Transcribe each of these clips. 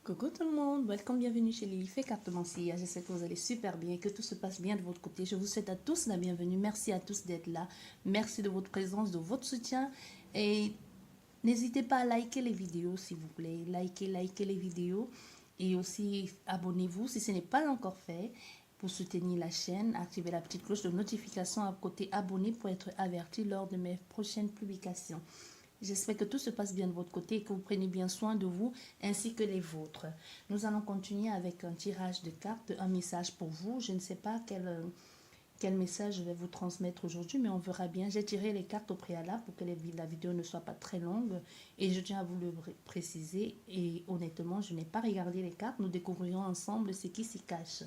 Coucou tout le monde, welcome, bienvenue chez Lily Fait Carte Mancia. J'espère que vous allez super bien, que tout se passe bien de votre côté. Je vous souhaite à tous la bienvenue. Merci à tous d'être là. Merci de votre présence, de votre soutien. Et n'hésitez pas à liker les vidéos, s'il vous plaît. Likez les vidéos. Et aussi, abonnez-vous si ce n'est pas encore fait pour soutenir la chaîne. Activez la petite cloche de notification à côté abonné pour être averti lors de mes prochaines publications. J'espère que tout se passe bien de votre côté et que vous prenez bien soin de vous ainsi que les vôtres. Nous allons continuer avec un tirage de cartes, un message pour vous. Je ne sais pas quel message je vais vous transmettre aujourd'hui, mais on verra bien. J'ai tiré les cartes au préalable pour que la vidéo ne soit pas très longue et je tiens à vous le préciser. Et honnêtement, je n'ai pas regardé les cartes. Nous découvrirons ensemble ce qui s'y cache.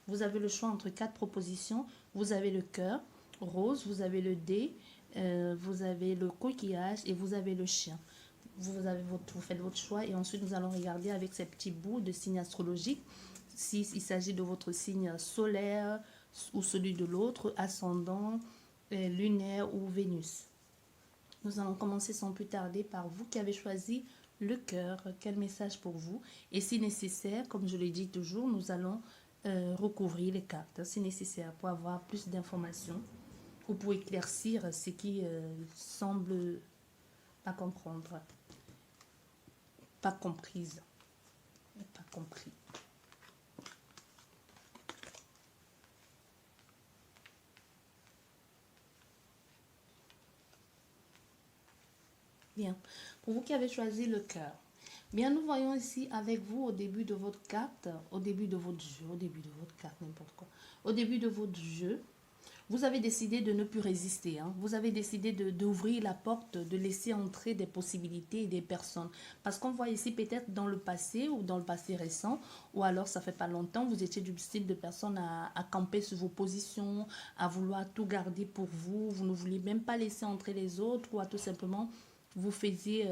Vous avez le choix entre 4 propositions. Vous avez le cœur rose, vous avez le dé, vous avez le coquillage et vous avez le chien. Vous faites votre choix et ensuite nous allons regarder avec ces petits bouts de signes astrologiques s'il s'agit de votre signe solaire ou celui de l'autre, ascendant, lunaire ou Vénus. Nous allons commencer sans plus tarder par vous qui avez choisi le cœur. Quel message pour vous? Et si nécessaire, comme je le dis toujours, nous allons recouvrir les cartes si nécessaire pour avoir plus d'informations ou pour éclaircir ce qui semble pas comprendre, pas comprise, pas compris. Bien. Pour vous qui avez choisi le cœur, bien, nous voyons ici avec vous au début de votre carte, au début de votre jeu, au début de votre carte, n'importe quoi, au début de votre jeu, vous avez décidé de ne plus résister. Hein. Vous avez décidé d'ouvrir la porte, de laisser entrer des possibilités et des personnes. Parce qu'on voit ici peut-être dans le passé ou dans le passé récent, ou alors ça fait pas longtemps, vous étiez du style de personne à camper sur vos positions, à vouloir tout garder pour vous. Vous ne vouliez même pas laisser entrer les autres ou à tout simplement vous faisiez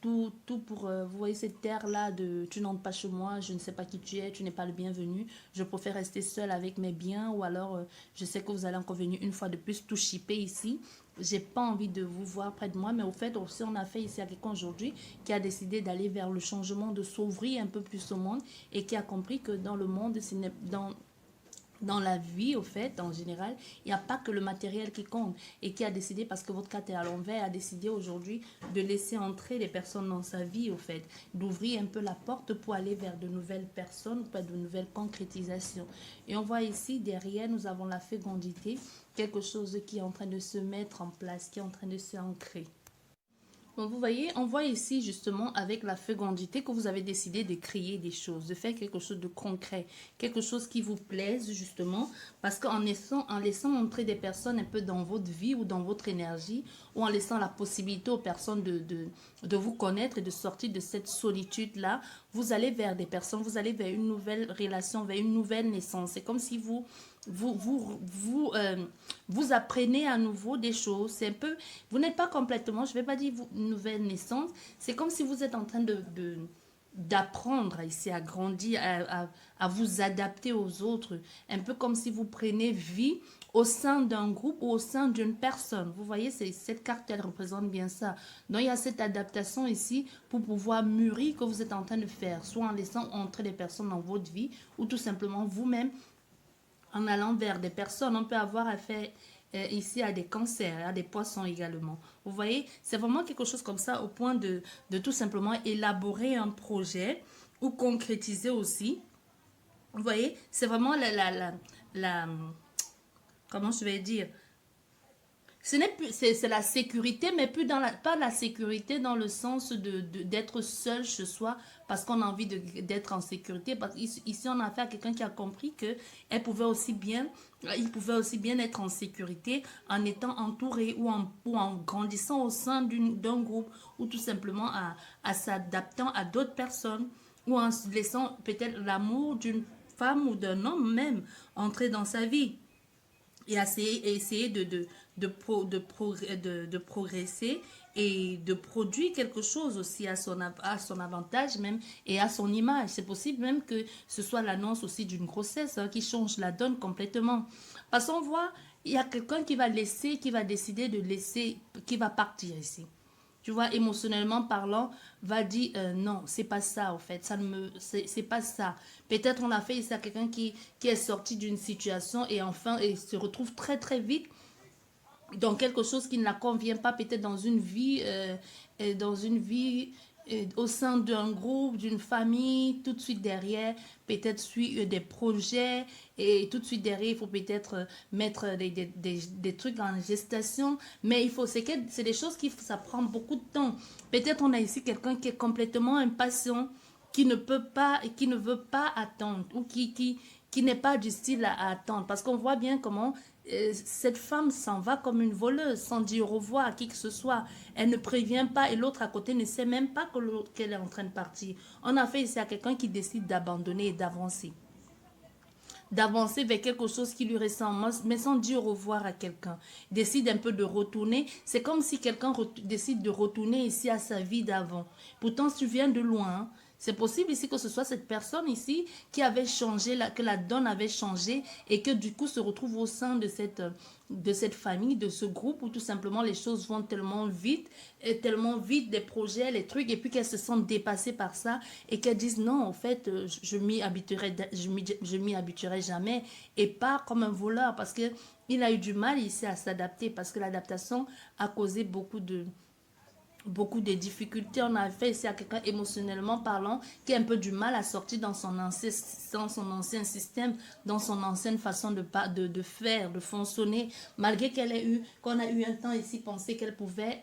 tout pour, vous voyez cette terre-là de tu n'entres pas chez moi, je ne sais pas qui tu es, tu n'es pas le bienvenu, je préfère rester seule avec mes biens ou alors je sais que vous allez encore venir une fois de plus tout chipper ici. J'ai pas envie de vous voir près de moi, mais au fait aussi on a fait ici à quelqu'un aujourd'hui qui a décidé d'aller vers le changement, de s'ouvrir un peu plus au monde et qui a compris que dans le monde, dans la vie, au fait, en général, il n'y a pas que le matériel qui compte et qui a décidé, parce que votre carte est à l'envers, a décidé aujourd'hui de laisser entrer les personnes dans sa vie, au fait, d'ouvrir un peu la porte pour aller vers de nouvelles personnes, vers de nouvelles concrétisations. Et on voit ici, derrière, nous avons la fécondité, quelque chose qui est en train de se mettre en place, qui est en train de s'ancrer. Donc, vous voyez, on voit ici justement avec la fécondité que vous avez décidé de créer des choses, de faire quelque chose de concret, quelque chose qui vous plaise justement, parce en laissant entrer des personnes un peu dans votre vie ou dans votre énergie, ou en laissant la possibilité aux personnes de vous connaître et de sortir de cette solitude-là, vous allez vers des personnes, vous allez vers une nouvelle relation, vers une nouvelle naissance. C'est comme si vous apprenez à nouveau des choses. C'est un peu, vous n'êtes pas complètement, je ne vais pas dire une nouvelle naissance, c'est comme si vous êtes en train d'apprendre ici à grandir, à vous adapter aux autres, un peu comme si vous prenez vie au sein d'un groupe ou au sein d'une personne. Vous voyez, cette carte, elle représente bien ça. Donc, il y a cette adaptation ici pour pouvoir mûrir que vous êtes en train de faire, soit en laissant entrer des personnes dans votre vie ou tout simplement vous-même en allant vers des personnes. On peut avoir affaire ici à des cancers, à des poissons également. Vous voyez, c'est vraiment quelque chose comme ça au point de tout simplement élaborer un projet ou concrétiser aussi. Vous voyez, c'est vraiment la comment je vais dire, ce n'est plus, c'est la sécurité, mais plus pas la sécurité dans le sens d'être seul chez soi parce qu'on a envie d'être en sécurité. Parce qu'ici, on a affaire à quelqu'un qui a compris que il pouvait aussi bien être en sécurité en étant entouré ou en grandissant au sein d'un groupe ou tout simplement à s'adaptant à d'autres personnes ou en laissant peut-être l'amour d'une femme ou d'un homme même entrer dans sa vie et essayer de progresser et de produire quelque chose aussi à son avantage même et à son image. C'est possible même que ce soit l'annonce aussi d'une grossesse qui change la donne complètement. Parce qu'on voit, il y a quelqu'un qui va décider de laisser, qui va partir ici. tu vois, émotionnellement parlant, va dire non, c'est pas ça, en fait, ça ne me, c'est pas ça. Peut-être on a fait ça à quelqu'un qui est sorti d'une situation et enfin, il se retrouve très, très vite dans quelque chose qui ne la convient pas, peut-être dans une vie au sein d'un groupe, d'une famille, tout de suite derrière, peut-être suit des projets et tout de suite derrière, il faut peut-être mettre des trucs en gestation, mais il faut, c'est des choses ça prend beaucoup de temps. Peut-être on a ici quelqu'un qui est complètement impatient, qui ne veut pas attendre ou qui n'est pas du style à attendre parce qu'on voit bien comment cette femme s'en va comme une voleuse sans dire au revoir à qui que ce soit. Elle ne prévient pas et l'autre à côté ne sait même pas qu'elle est en train de partir. On a fait ici à quelqu'un qui décide d'abandonner et d'avancer vers quelque chose qui lui ressemble, mais sans dire au revoir à quelqu'un. Décide un peu de retourner. C'est comme si quelqu'un décide de retourner ici à sa vie d'avant. Pourtant, tu viens de loin. Hein. C'est possible ici que ce soit cette personne ici qui avait changé, que la donne avait changé et que du coup se retrouve au sein de cette famille, de ce groupe où tout simplement les choses vont tellement vite, des projets, les trucs, et puis qu'elles se sentent dépassées par ça et qu'elles disent non, en fait, je m'y habituerai jamais et pas comme un voleur parce que il a eu du mal ici à s'adapter parce que l'adaptation a causé beaucoup de difficultés. On a fait ici à quelqu'un émotionnellement parlant qui a un peu du mal à sortir dans son ancien système, dans son ancienne façon de faire, de fonctionner, malgré qu'on a eu un temps ici pensé qu'elle pouvait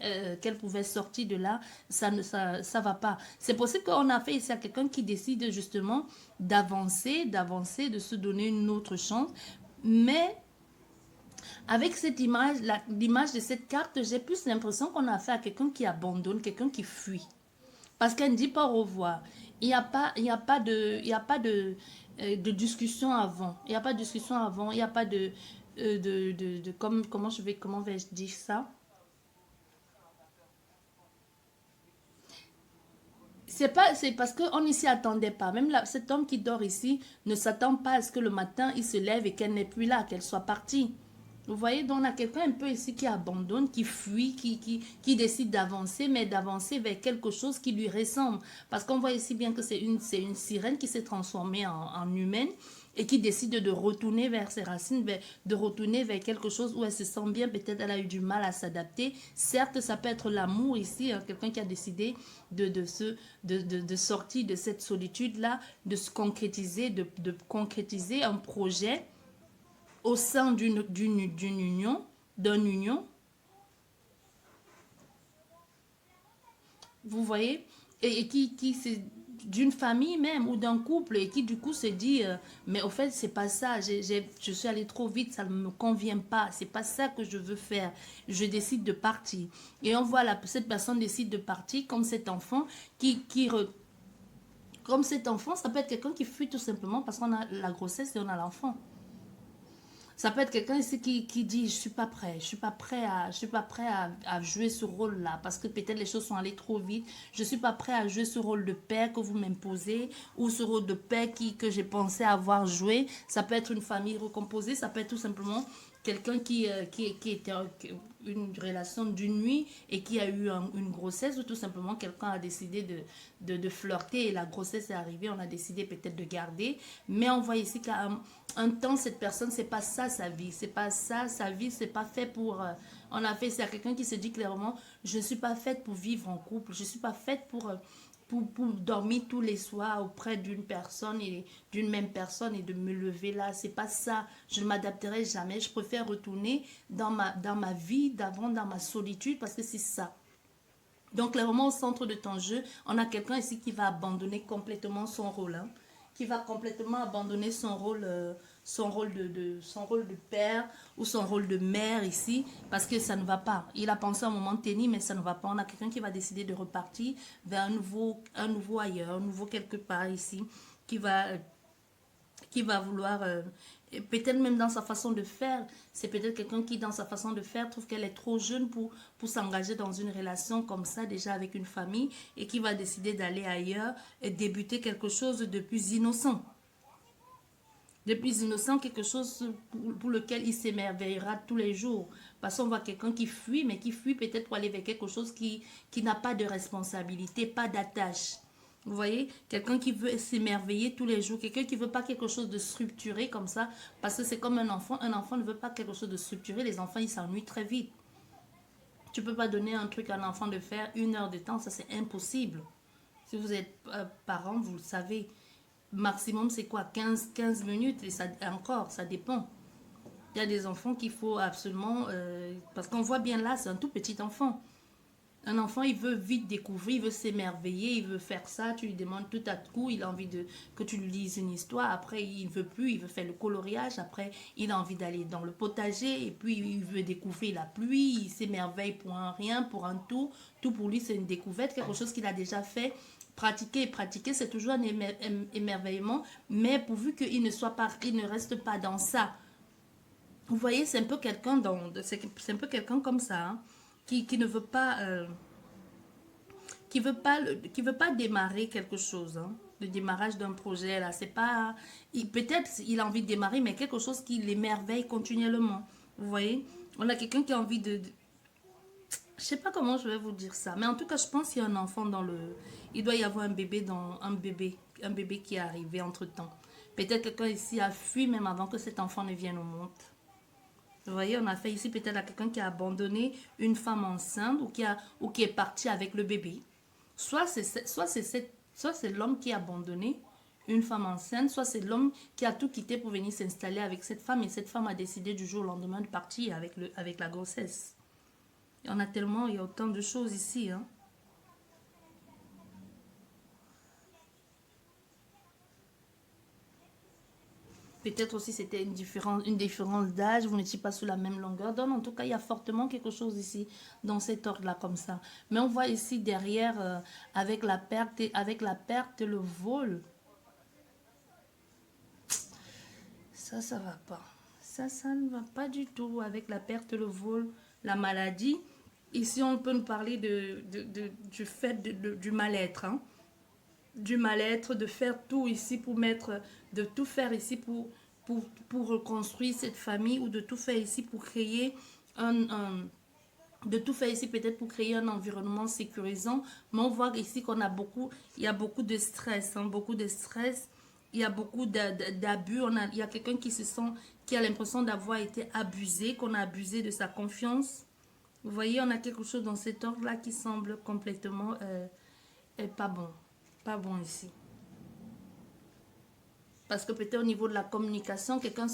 sortir de là, ça va pas. C'est possible qu'on a fait ici à quelqu'un qui décide justement d'avancer, de se donner une autre chance, mais avec cette image, l'image de cette carte, j'ai plus l'impression qu'on a affaire à quelqu'un qui abandonne, quelqu'un qui fuit. Parce qu'elle ne dit pas au revoir. Il y a pas de discussion avant. Il n'y a pas de discussion avant. Il n'y a pas comment vais-je dire ça? C'est parce qu'on ne s'y attendait pas. Même là, cet homme qui dort ici ne s'attend pas à ce que le matin, il se lève et qu'elle n'est plus là, qu'elle soit partie. Vous voyez, donc on a quelqu'un un peu ici qui abandonne, qui fuit, qui décide d'avancer, mais d'avancer vers quelque chose qui lui ressemble. Parce qu'on voit ici bien que c'est une sirène qui s'est transformée en humaine et qui décide de retourner vers ses racines, de retourner vers quelque chose où elle se sent bien. Peut-être elle a eu du mal à s'adapter. Certes, ça peut être l'amour ici, hein, quelqu'un qui a décidé de sortir de cette solitude-là, de se concrétiser, de concrétiser un projet au sein d'une union, d'une union, vous voyez, et qui c'est d'une famille même ou d'un couple et qui du coup se dit mais au fait c'est pas ça, je suis allée trop vite, ça ne me convient pas, c'est pas ça que je veux faire, je décide de partir et on voit cette personne décide de partir comme cet enfant comme cet enfant, ça peut être quelqu'un qui fuit tout simplement parce qu'on a la grossesse et on a l'enfant. Ça peut être quelqu'un ici qui dit je suis pas prêt, je suis pas prêt à jouer ce rôle-là parce que peut-être les choses sont allées trop vite. Je suis pas prêt à jouer ce rôle de père que vous m'imposez ou ce rôle de père que j'ai pensé avoir joué. Ça peut être une famille recomposée, ça peut être tout simplement quelqu'un qui était une relation d'une nuit et qui a eu une grossesse ou tout simplement quelqu'un a décidé de flirter et la grossesse est arrivée, on a décidé peut-être de garder. Mais on voit ici qu'à un temps, cette personne, c'est pas ça sa vie, c'est pas ça sa vie, c'est pas fait pour... on a fait, c'est à quelqu'un qui se dit clairement, je ne suis pas faite pour vivre en couple, je ne suis pas faite pour dormir tous les soirs auprès d'une personne et d'une même personne et de me lever là. C'est pas ça. Je ne m'adapterai jamais. Je préfère retourner dans ma vie d'avant, dans ma solitude parce que c'est ça. Donc, clairement, au centre de ton jeu, on a quelqu'un ici qui va abandonner complètement son rôle. Hein, qui va complètement abandonner son rôle de père ou son rôle de mère ici parce que ça ne va pas. Il a pensé à un moment tennis, mais ça ne va pas. On a quelqu'un qui va décider de repartir vers un nouveau ailleurs, un nouveau quelque part ici, qui va vouloir, peut-être même dans sa façon de faire, c'est peut-être quelqu'un qui dans sa façon de faire trouve qu'elle est trop jeune pour s'engager dans une relation comme ça déjà avec une famille et qui va décider d'aller ailleurs et débuter quelque chose de plus innocent. De plus innocent, quelque chose pour lequel il s'émerveillera tous les jours. Parce qu'on voit quelqu'un qui fuit, mais qui fuit peut-être pour aller vers quelque chose qui n'a pas de responsabilité, pas d'attache. Vous voyez, quelqu'un qui veut s'émerveiller tous les jours, quelqu'un qui veut pas quelque chose de structuré comme ça, parce que c'est comme un enfant ne veut pas quelque chose de structuré, les enfants ils s'ennuient très vite. Tu peux pas donner un truc à un enfant de faire 1 heure de temps, ça c'est impossible. Si vous êtes parent, vous le savez. Maximum, c'est quoi 15 minutes, et ça encore, ça dépend. Il y a des enfants qu'il faut absolument... parce qu'on voit bien là, c'est un tout petit enfant. Un enfant, il veut vite découvrir, il veut s'émerveiller, il veut faire ça. Tu lui demandes tout à coup, il a envie que tu lui lises une histoire. Après, il ne veut plus, il veut faire le coloriage. Après, il a envie d'aller dans le potager. Et puis, il veut découvrir la pluie. Il s'émerveille pour un rien, pour un tout. Tout pour lui, c'est une découverte, quelque chose qu'il a déjà fait. Pratiquer et pratiquer, c'est toujours un émerveillement. Mais pourvu qu'il ne soit pas, il ne reste pas dans ça. Vous voyez, c'est un peu quelqu'un c'est un peu quelqu'un comme ça, hein, qui ne veut pas... qui veut pas démarrer quelque chose, hein. Le démarrage d'un projet là, c'est pas, peut-être il a envie de démarrer, mais quelque chose qui l'émerveille continuellement. Vous voyez, on a quelqu'un qui a envie je sais pas comment je vais vous dire ça, mais en tout cas je pense qu'il y a un enfant il doit y avoir un bébé qui est arrivé entre temps. Peut-être quelqu'un ici a fui même avant que cet enfant ne vienne au monde. Vous voyez, on a fait ici peut-être à quelqu'un qui a abandonné une femme enceinte ou qui est parti avec le bébé. Soit c'est l'homme qui a abandonné une femme enceinte, soit c'est l'homme qui a tout quitté pour venir s'installer avec cette femme et cette femme a décidé du jour au lendemain de partir avec la grossesse. Il y a autant de choses ici, hein. Peut-être aussi c'était une différence d'âge, vous n'étiez pas sous la même longueur d'onde. En tout cas, il y a fortement quelque chose ici dans cet ordre-là comme ça. Mais on voit ici derrière, avec la perte, le vol. Ça va pas. Ça ne va pas du tout avec la perte, le vol, la maladie. Ici, on peut nous parler du fait du mal-être, hein. Du mal-être, de faire tout ici de tout faire ici pour reconstruire cette famille ou de tout faire ici pour créer de tout faire ici peut-être pour créer un environnement sécurisant. Mais on voit ici il y a beaucoup de stress, hein, beaucoup de stress. Il y a beaucoup d'abus. Il y a quelqu'un qui a l'impression d'avoir été abusé, qu'on a abusé de sa confiance. Vous voyez, on a quelque chose dans cet ordre-là qui semble complètement pas bon. Pas bon ici. Parce que peut-être au niveau de la communication, quelqu'un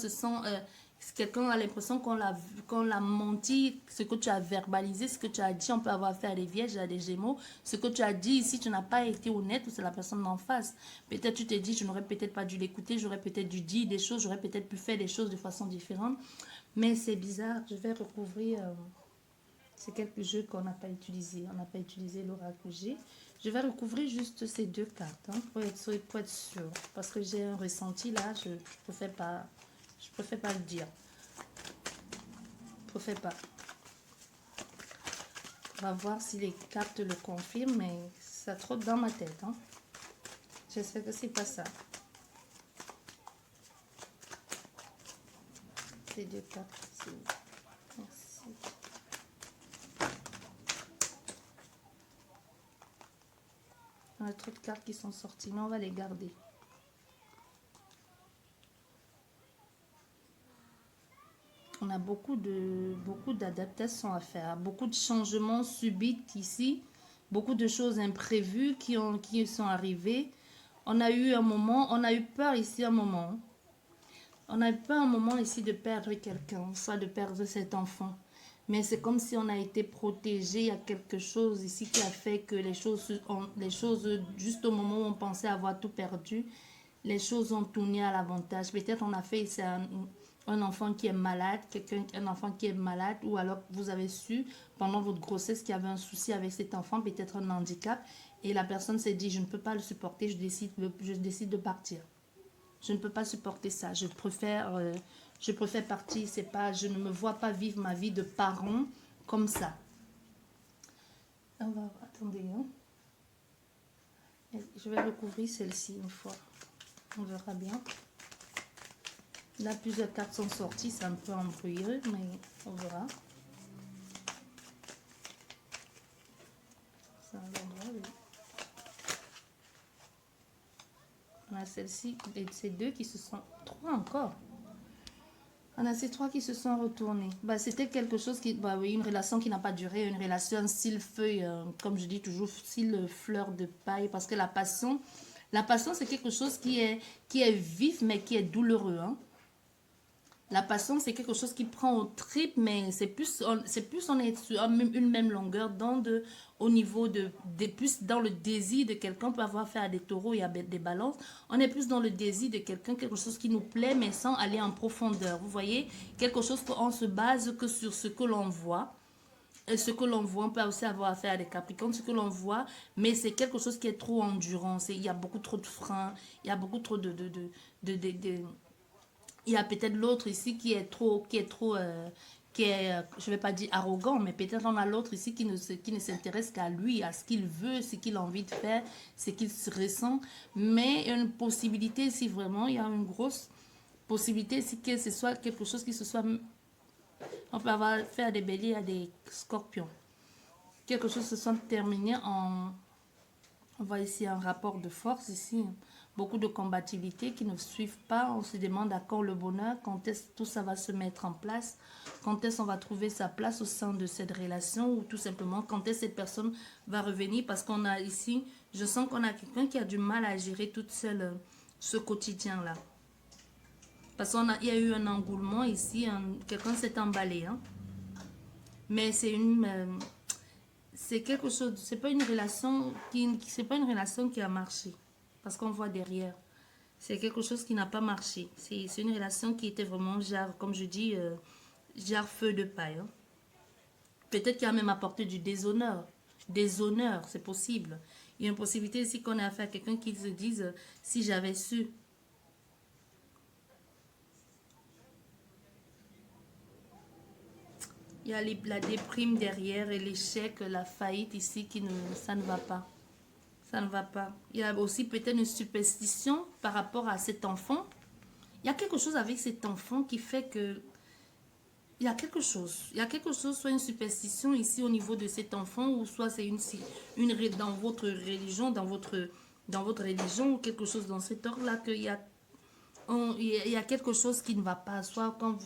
a l'impression qu'on l'a menti, ce que tu as verbalisé, ce que tu as dit, on peut avoir affaire à des vierges, à des gémeaux. Ce que tu as dit ici, tu n'as pas été honnête ou c'est la personne d'en face. Peut-être tu t'es dit, je n'aurais peut-être pas dû l'écouter, j'aurais peut-être dû dire des choses, j'aurais peut-être pu faire des choses de façon différente. Mais c'est bizarre, je vais recouvrir. C'est quelques jeux qu'on n'a pas utilisé. On n'a pas utilisé l'oracle G. Je vais recouvrir juste ces deux cartes, hein, pour être sûr. Parce que j'ai un ressenti là, je préfère pas le dire. Je préfère pas. On va voir si les cartes le confirment, mais ça trotte dans ma tête, hein. J'espère que c'est pas ça. Ces deux cartes ici. Merci. On a trop de cartes qui sont sorties, mais on va les garder. On a beaucoup d'adaptations à faire, beaucoup de changements subits ici, beaucoup de choses imprévues qui sont arrivées. On a eu peur ici un moment. On a eu peur un moment ici de perdre quelqu'un, soit de perdre cet enfant. Mais c'est comme si on a été protégé. Il y a quelque chose ici qui a fait que les choses, juste au moment où on pensait avoir tout perdu, les choses ont tourné à l'avantage. Peut-être on a fait ici un enfant qui est malade, un enfant qui est malade, ou alors vous avez su pendant votre grossesse qu'il y avait un souci avec cet enfant, peut-être un handicap, et la personne s'est dit, je ne peux pas le supporter, je décide de partir. Je ne peux pas supporter ça. Je préfère partir. C'est pas, je ne me vois pas vivre ma vie de parent comme ça. On va, attendez, hein. Je vais recouvrir celle-ci une fois. On verra bien. Là, plusieurs cartes sont sorties, c'est un peu embrouillé, mais on verra. C'est un endroit, oui. On a celle-ci et ces deux qui se sont... Trois encore. On a ces trois qui se sont retournés. Bah, c'était quelque chose qui... Bah oui, une relation qui n'a pas duré, une relation style feuille, comme je dis toujours, style fleur de paille. Parce que la passion, c'est quelque chose qui est vif, mais qui est douloureux, hein. La passion, c'est quelque chose qui prend au trip, mais c'est plus, on est sur une même longueur d'onde au niveau plus dans le désir de quelqu'un. On peut avoir affaire à des taureaux et à des balances. On est plus dans le désir de quelqu'un, quelque chose qui nous plaît, mais sans aller en profondeur. Vous voyez, quelque chose qu'on se base que sur ce que l'on voit. Et ce que l'on voit, on peut aussi avoir affaire à des capricornes, ce que l'on voit, mais c'est quelque chose qui est trop endurant. Il y a beaucoup trop de freins, il y a beaucoup trop de il y a peut-être l'autre ici je vais pas dire arrogant, mais peut-être on a l'autre ici qui ne s'intéresse qu'à lui, à ce qu'il veut, ce qu'il a envie de faire, ce qu'il se ressent. Mais il y a une possibilité ici, vraiment, il y a une grosse possibilité ici que ce soit quelque chose qui se soit... On peut avoir faire des béliers à des scorpions. Quelque chose se soit terminé en... On voit ici un rapport de force, ici, beaucoup de combativité qui ne suivent pas. On se demande à quand le bonheur, quand est-ce que tout ça va se mettre en place, quand est-ce qu'on va trouver sa place au sein de cette relation, ou tout simplement quand est-ce que cette personne va revenir, parce qu'on a ici, je sens qu'on a quelqu'un qui a du mal à gérer toute seule ce quotidien-là. Parce qu'il y a eu un engouement ici, quelqu'un s'est emballé, hein. Mais c'est quelque chose, c'est pas une relation c'est pas une relation qui a marché, parce qu'on voit derrière, c'est quelque chose qui n'a pas marché. C'est une relation qui était vraiment genre, comme je dis, genre feu de paille, hein. Peut-être qu'il a même apporté du déshonneur, c'est possible. Il y a une possibilité ici qu'on ait affaire à quelqu'un qui se dise si j'avais su. Il y a la déprime derrière et l'échec, la faillite ici, ça ne va pas. Ça ne va pas. Il y a aussi peut-être une superstition par rapport à cet enfant. Il y a quelque chose avec cet enfant qui fait que... Il y a quelque chose, soit une superstition ici au niveau de cet enfant, ou soit c'est dans votre religion, dans votre religion, ou quelque chose dans cet ordre-là, il y a quelque chose qui ne va pas. Soit quand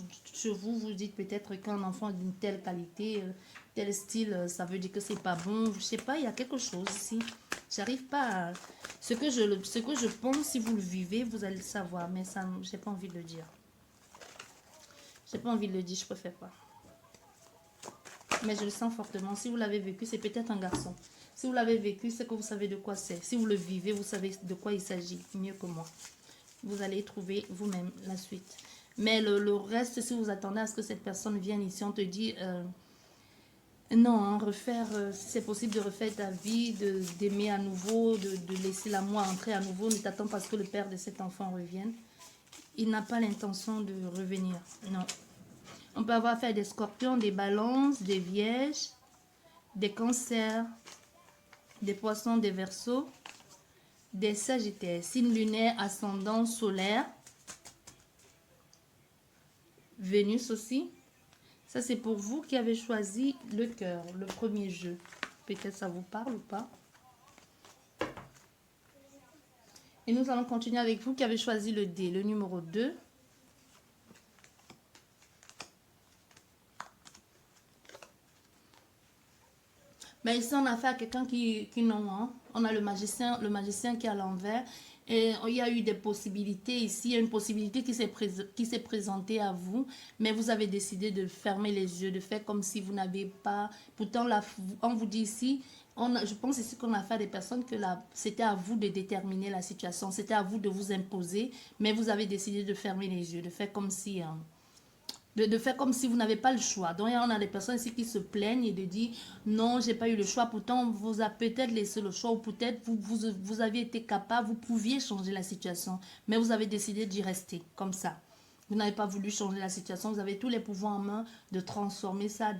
vous dites peut-être qu'un enfant d'une telle qualité, tel style, ça veut dire que c'est pas bon. Je sais pas, il y a quelque chose ici. J'arrive pas à... Ce que je pense, si vous le vivez, vous allez le savoir. Mais ça, j'ai pas envie de le dire. J'ai pas envie de le dire, je préfère pas. Mais je le sens fortement. Si vous l'avez vécu, c'est peut-être un garçon. Si vous l'avez vécu, c'est que vous savez de quoi c'est. Si vous le vivez, vous savez de quoi il s'agit. Mieux que moi. Vous allez trouver vous-même la suite. Mais le reste, si vous attendez à ce que cette personne vienne ici, on te dit... non, hein, c'est possible de refaire ta vie, d'aimer à nouveau, de laisser l'amour entrer à nouveau. Ne t'attends pas à ce que le père de cet enfant revienne. Il n'a pas l'intention de revenir, non. On peut avoir affaire des scorpions, des balances, des vierges, des cancers, des poissons, des verseaux, des sagittaires, signe lunaire, ascendant, solaire, Vénus aussi. Ça, c'est pour vous qui avez choisi le cœur, le premier jeu. Peut-être ça vous parle ou pas. Et nous allons continuer avec vous qui avez choisi le dé, le numéro 2. Mais ici, on a affaire à quelqu'un qui non. Hein. On a le magicien qui est à l'envers. Et il y a eu des possibilités ici. Il y a une possibilité qui s'est présentée à vous. Mais vous avez décidé de fermer les yeux, de faire comme si vous n'avez pas... Pourtant, on vous dit ici... je pense ici qu'on a affaire à des personnes que c'était à vous de déterminer la situation. C'était à vous de vous imposer. Mais vous avez décidé de fermer les yeux, de faire comme si... De faire comme si vous n'avez pas le choix. Donc, on a des personnes ici qui se plaignent et de dire non, j'ai pas eu le choix. Pourtant, on vous a peut-être laissé le choix ou peut-être vous aviez été capable, vous pouviez changer la situation. Mais vous avez décidé d'y rester comme ça. Vous n'avez pas voulu changer la situation. Vous avez tous les pouvoirs en main de transformer ça,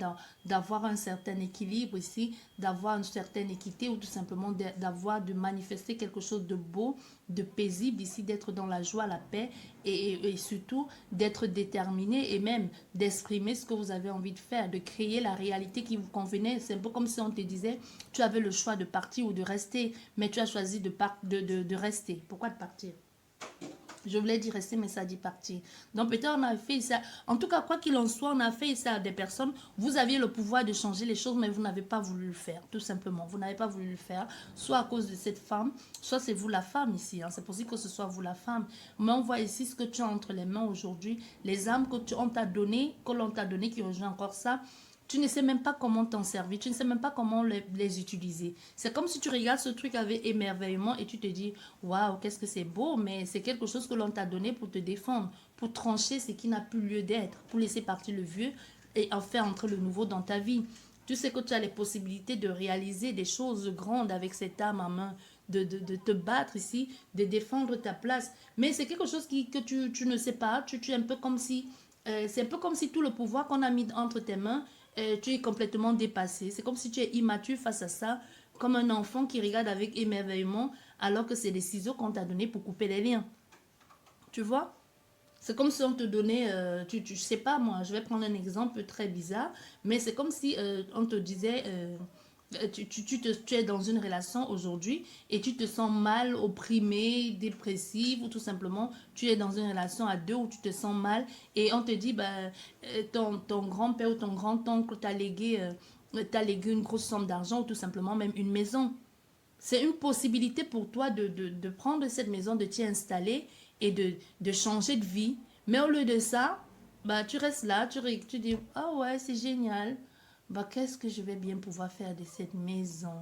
d'avoir un certain équilibre ici, d'avoir une certaine équité ou tout simplement de manifester quelque chose de beau, de paisible ici, d'être dans la joie, la paix et surtout d'être déterminé et même d'exprimer ce que vous avez envie de faire, de créer la réalité qui vous convenait. C'est un peu comme si on te disait, tu avais le choix de partir ou de rester, mais tu as choisi de rester. Pourquoi de partir? Je voulais dire rester, mais ça dit partir. Donc peut-être on a fait ça. En tout cas, quoi qu'il en soit, on a fait ça à des personnes. Vous aviez le pouvoir de changer les choses, mais vous n'avez pas voulu le faire, tout simplement. Vous n'avez pas voulu le faire, soit à cause de cette femme, soit c'est vous la femme ici. Hein. C'est possible que ce soit vous la femme. Mais on voit ici ce que tu as entre les mains aujourd'hui, les âmes on t'a donné, que l'on t'a donné, qui rejoint encore ça. Tu ne sais même pas comment t'en servir, tu ne sais même pas comment les utiliser. C'est comme si tu regardes ce truc avec émerveillement et tu te dis, waouh, qu'est-ce que c'est beau, mais c'est quelque chose que l'on t'a donné pour te défendre, pour trancher ce qui n'a plus lieu d'être, pour laisser partir le vieux et en faire entrer le nouveau dans ta vie. Tu sais que tu as les possibilités de réaliser des choses grandes avec cette âme en main, de te battre ici, de défendre ta place. Mais c'est quelque chose que tu ne sais pas, tu es un peu comme si, c'est un peu comme si tout le pouvoir qu'on a mis entre tes mains, tu es complètement dépassé. C'est comme si tu es immature face à ça, comme un enfant qui regarde avec émerveillement alors que c'est des ciseaux qu'on t'a donné pour couper les liens. Tu vois? C'est comme si on te donnait, tu sais pas moi, je vais prendre un exemple très bizarre, mais c'est comme si on te disait, tu es dans une relation aujourd'hui et tu te sens mal, opprimé, dépressif ou tout simplement tu es dans une relation à deux où tu te sens mal et on te dit bah, ton grand-père ou ton grand-oncle t'a légué une grosse somme d'argent ou tout simplement même une maison. C'est une possibilité pour toi de prendre cette maison, de t'y installer et de changer de vie. Mais au lieu de ça, bah, tu restes là, tu dis, ah ouais, c'est génial. Bah, qu'est-ce que je vais bien pouvoir faire de cette maison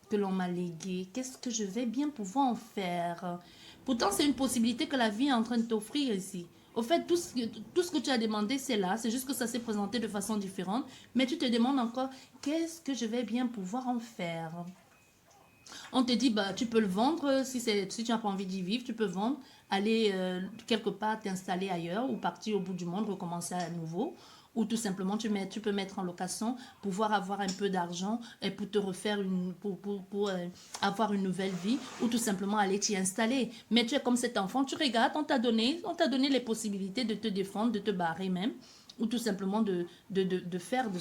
que l'on m'a léguée? Qu'est-ce que je vais bien pouvoir en faire? Pourtant, c'est une possibilité que la vie est en train de t'offrir ici. Au fait, tout ce que tu as demandé, c'est là. C'est juste que ça s'est présenté de façon différente. Mais tu te demandes encore, qu'est-ce que je vais bien pouvoir en faire? On te dit, bah, tu peux le vendre si tu n'as pas envie d'y vivre, tu peux vendre, aller quelque part t'installer ailleurs ou partir au bout du monde, recommencer à nouveau. Ou tout simplement, tu peux mettre en location, pouvoir avoir un peu d'argent et pour te refaire pour avoir une nouvelle vie ou tout simplement aller t'y installer. Mais tu es comme cet enfant, tu regardes, on t'a donné les possibilités de te défendre, de te barrer même ou tout simplement de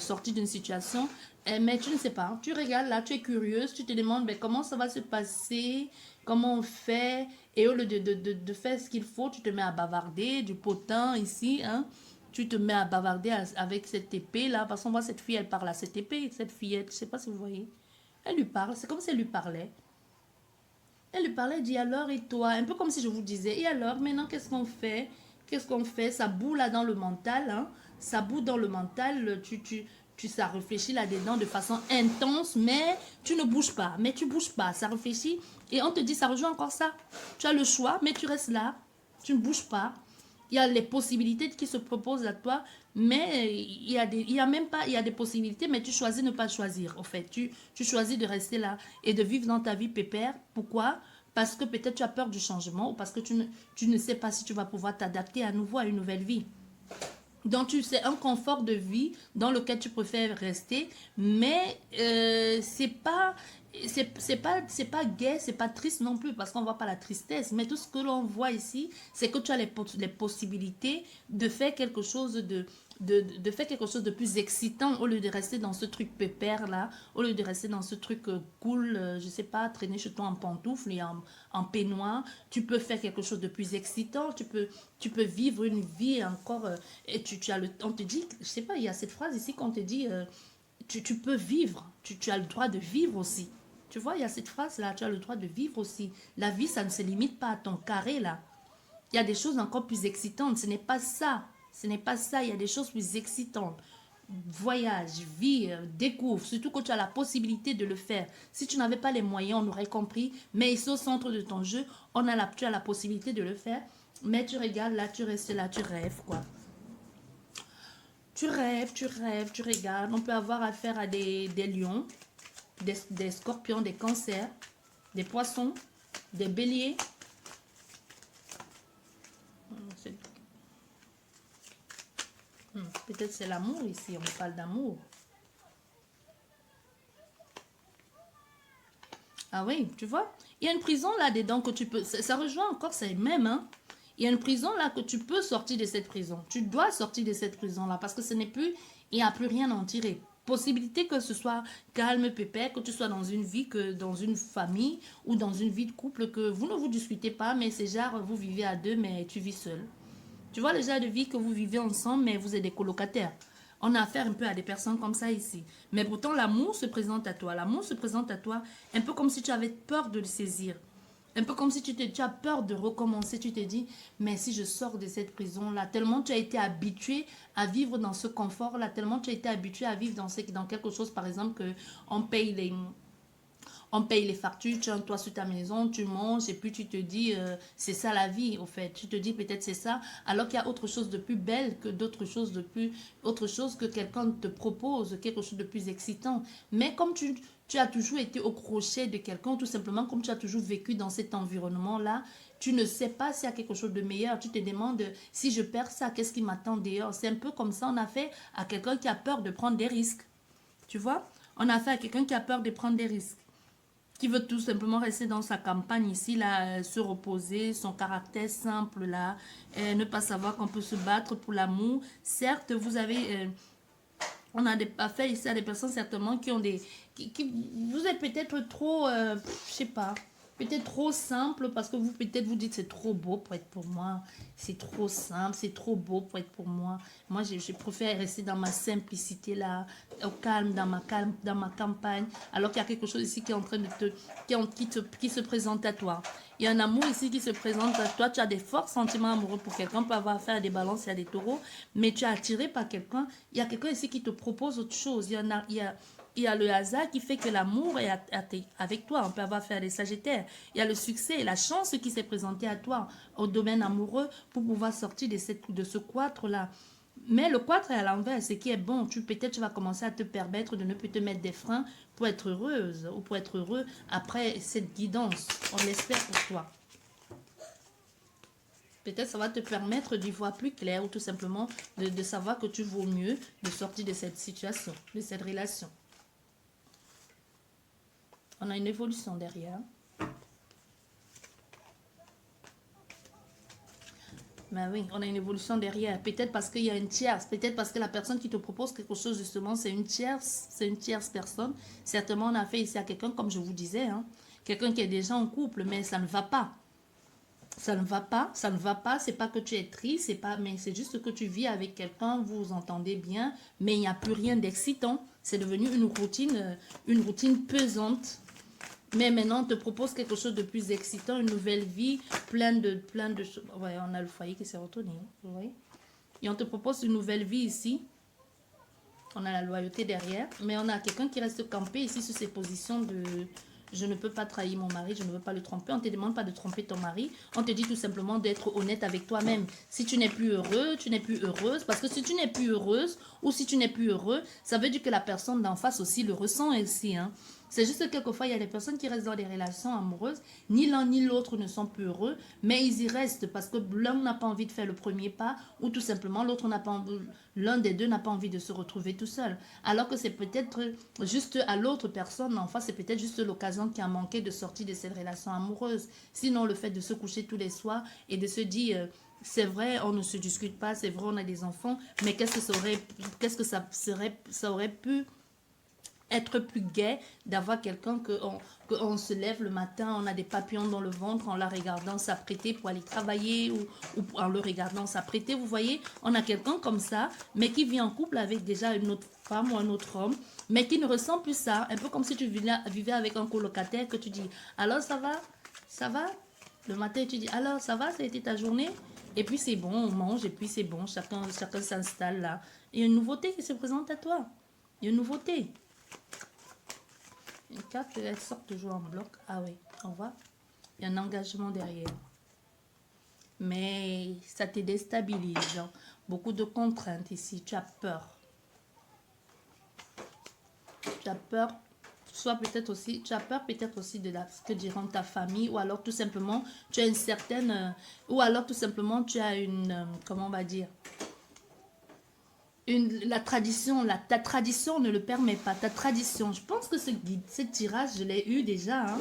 sortir d'une situation. Mais tu ne sais pas, tu regardes là, tu es curieuse, tu te demandes ben, comment ça va se passer, comment on fait, et au lieu de faire ce qu'il faut, tu te mets à bavarder, du potin ici, hein, tu te mets à bavarder avec cette épée là, parce qu'on voit cette fille, elle parle à cette épée, cette fillette, je ne sais pas si vous voyez, elle lui parle, c'est comme si elle lui parlait. Elle lui parlait, elle dit alors et toi, un peu comme si je vous disais, et alors maintenant qu'est-ce qu'on fait? Qu'est-ce qu'on fait? Ça boue là dans le mental, hein? Ça boue dans le mental, ça réfléchit là-dedans de façon intense, mais tu ne bouges pas, mais tu bouges pas, ça réfléchit et on te dit ça rejoint encore ça. Tu as le choix, mais tu restes là, tu ne bouges pas. Il y a les possibilités qui se proposent à toi, mais il y a même pas, il y a des possibilités, mais tu choisis de ne pas choisir. Au fait, tu choisis de rester là et de vivre dans ta vie pépère. Pourquoi? Parce que peut-être tu as peur du changement ou parce que tu ne sais pas si tu vas pouvoir t'adapter à nouveau à une nouvelle vie. Donc, c'est un confort de vie dans lequel tu préfères rester, mais c'est pas gai, c'est pas triste non plus, parce qu'on voit pas la tristesse. Mais tout ce que l'on voit ici, c'est que tu as les possibilités de faire quelque chose de faire quelque chose de plus excitant au lieu de rester dans ce truc pépère là, au lieu de rester dans ce truc cool, je sais pas, traîner chez toi en pantoufles et en peignoir. Tu peux faire quelque chose de plus excitant, tu peux vivre une vie encore et tu as on te dit, je sais pas, il y a cette phrase ici qu'on te dit tu peux vivre, tu as le droit de vivre aussi. Tu vois, il y a cette phrase là, tu as le droit de vivre aussi. La vie, ça ne se limite pas à ton carré là. Il y a des choses encore plus excitantes. Ce n'est pas ça. Ce n'est pas ça. Il y a des choses plus excitantes. Voyage, vis, découvre. Surtout que tu as la possibilité de le faire. Si tu n'avais pas les moyens, on aurait compris. Mais ici, au centre de ton jeu, tu as la possibilité de le faire. Mais tu regardes là, tu restes là, tu rêves quoi. Tu rêves, tu regardes. On peut avoir affaire à des lions, des scorpions, des cancers, des poissons, des béliers. Peut-être c'est l'amour ici, on parle d'amour. Ah oui, tu vois, il y a une prison là-dedans que tu peux... Ça rejoint encore, c'est même, hein. Il y a une prison là que tu peux sortir de cette prison. Tu dois sortir de cette prison-là parce que ce n'est plus... Il n'y a plus rien à en tirer. Possibilité que ce soit calme, pépère, que tu sois dans une vie, que dans une famille ou dans une vie de couple, que vous ne vous discutez pas, mais c'est genre vous vivez à deux, mais tu vis seul. Tu vois le genre de vie que vous vivez ensemble, mais vous êtes des colocataires. On a affaire un peu à des personnes comme ça ici. Mais pourtant, l'amour se présente à toi. L'amour se présente à toi un peu comme si tu avais peur de le saisir. Un peu comme si tu as peur de recommencer. Tu te dis, mais si je sors de cette prison-là, tellement tu as été habitué à vivre dans ce confort-là, tellement tu as été habitué à vivre dans quelque chose, par exemple, que on paye les factures, tu as un toit sur ta maison, tu manges et puis tu te dis, c'est ça la vie, au fait. Tu te dis peut-être c'est ça, alors qu'il y a autre chose de plus belle que d'autres choses de plus, autre chose que quelqu'un te propose, quelque chose de plus excitant. Mais comme tu as toujours été au crochet de quelqu'un, tout simplement comme tu as toujours vécu dans cet environnement-là, tu ne sais pas s'il y a quelque chose de meilleur. Tu te demandes, si je perds ça, qu'est-ce qui m'attend dehors? C'est un peu comme ça, on a fait à quelqu'un qui a peur de prendre des risques. Tu vois? On a fait à quelqu'un qui a peur de prendre des risques, qui veut tout simplement rester dans sa campagne ici, là, se reposer, son caractère simple, là, ne pas savoir qu'on peut se battre pour l'amour. Certes, vous avez, on a des affaires ici à des personnes certainement qui ont des, vous êtes peut-être trop, je sais pas, peut-être trop simple parce que vous peut-être vous dites c'est trop beau pour être pour moi, c'est trop simple, c'est trop beau pour être pour moi. Moi, je préfère rester dans ma simplicité là, au calme, dans ma campagne, alors qu'il y a quelque chose ici qui est en train de te, qui se présente à toi. Il y a un amour ici qui se présente à toi. Tu as des forts sentiments amoureux pour quelqu'un. On peut avoir affaire à des balances et à des taureaux. Mais tu es attiré par quelqu'un. Il y a quelqu'un ici qui te propose autre chose. Il y a le hasard qui fait que l'amour est avec toi. On peut avoir affaire à des sagittaires. Il y a le succès et la chance qui s'est présenté à toi au domaine amoureux pour pouvoir sortir de ce quadre-là. Mais le 4 est à l'envers, ce qui est bon. Peut-être tu vas commencer à te permettre de ne plus te mettre des freins pour être heureuse ou pour être heureux après cette guidance. On l'espère pour toi. Peut-être ça va te permettre d'y voir plus clair ou tout simplement de savoir que tu vaux mieux de sortir de cette situation, de cette relation. On a une évolution derrière. Ben oui, on a une évolution derrière. Peut-être parce qu'il y a une tierce. Peut-être parce que la personne qui te propose quelque chose, justement, c'est une tierce. C'est une tierce personne. Certainement, on a fait ici à quelqu'un, comme je vous disais, hein, quelqu'un qui est déjà en couple, mais ça ne va pas. Ça ne va pas, ça ne va pas. C'est pas que tu es triste, c'est pas, mais c'est juste que tu vis avec quelqu'un, vous vous entendez bien, mais il n'y a plus rien d'excitant. C'est devenu une routine pesante. Mais maintenant, on te propose quelque chose de plus excitant, une nouvelle vie, plein de choses. Ouais, on a le foyer qui s'est retourné. Vous voyez? Et on te propose une nouvelle vie ici. On a la loyauté derrière. Mais on a quelqu'un qui reste campé ici sur ses positions de je ne peux pas trahir mon mari, je ne veux pas le tromper. On ne te demande pas de tromper ton mari. On te dit tout simplement d'être honnête avec toi-même. Si tu n'es plus heureux, tu n'es plus heureuse. Parce que si tu n'es plus heureuse ou si tu n'es plus heureux, ça veut dire que la personne d'en face aussi le ressent aussi. Hein. C'est juste que quelquefois, il y a des personnes qui restent dans des relations amoureuses. Ni l'un ni l'autre ne sont plus heureux, mais ils y restent parce que l'un n'a pas envie de faire le premier pas ou tout simplement l'autre n'a pas envie, l'un des deux n'a pas envie de se retrouver tout seul. Alors que c'est peut-être juste à l'autre personne, en face, c'est peut-être juste l'occasion qui a manqué de sortir de cette relation amoureuse. Sinon, le fait de se coucher tous les soirs et de se dire... c'est vrai, on ne se discute pas, c'est vrai, on a des enfants, mais qu'est-ce que ça aurait pu être plus gai d'avoir quelqu'un que on se lève le matin, on a des papillons dans le ventre en la regardant s'apprêter pour aller travailler ou en le regardant s'apprêter. Vous voyez, on a quelqu'un comme ça, mais qui vit en couple avec déjà une autre femme ou un autre homme, mais qui ne ressent plus ça. Un peu comme si tu vivais avec un colocataire que tu dis, alors ça va? Ça va? Le matin, tu dis, alors ça va? Ça a été ta journée? Et puis c'est bon, on mange et puis c'est bon, chacun s'installe là. Il y a une nouveauté qui se présente à toi. Il y a une nouveauté. Une carte, elle sort toujours en bloc. Ah oui, on voit. Il y a un engagement derrière. Mais ça te déstabilise. Genre, beaucoup de contraintes ici. Tu as peur. Tu as peur. Soit peut-être aussi, tu as peur peut-être aussi de ce que diront ta famille. Ou alors tout simplement, tu as une certaine... ou alors tout simplement, tu as une... comment on va dire La tradition, ta tradition ne le permet pas. Ta tradition, je pense que ce tirage, je l'ai eu déjà, hein.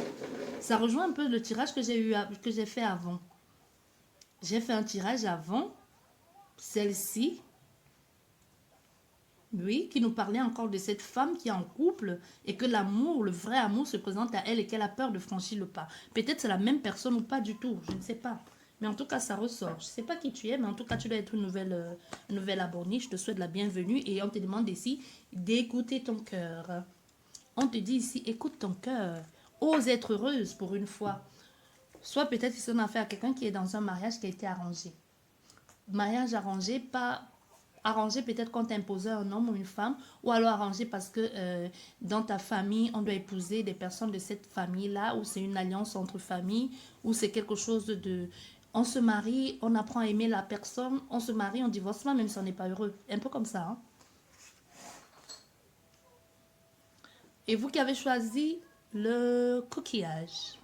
Ça rejoint un peu le tirage que j'ai eu, que j'ai fait avant. J'ai fait un tirage avant, celle-ci, oui, qui nous parlait encore de cette femme qui est en couple et que l'amour, le vrai amour se présente à elle et qu'elle a peur de franchir le pas. Peut-être c'est la même personne ou pas du tout, je ne sais pas. Mais en tout cas, ça ressort. Je ne sais pas qui tu es, mais en tout cas, tu dois être une nouvelle abonnée. Je te souhaite la bienvenue et on te demande ici d'écouter ton cœur. On te dit ici, écoute ton cœur. Ose être heureuse pour une fois. Soit peut-être ici on a affaire à quelqu'un qui est dans un mariage qui a été arrangé. Mariage arrangé, pas arrangé peut-être quand t'imposait un homme ou une femme, ou alors arrangé parce que dans ta famille, on doit épouser des personnes de cette famille-là, ou c'est une alliance entre familles, ou c'est quelque chose de... On se marie, on apprend à aimer la personne, on se marie, on divorce pas, même si on n'est pas heureux. Un peu comme ça, hein. Et vous qui avez choisi le coquillage.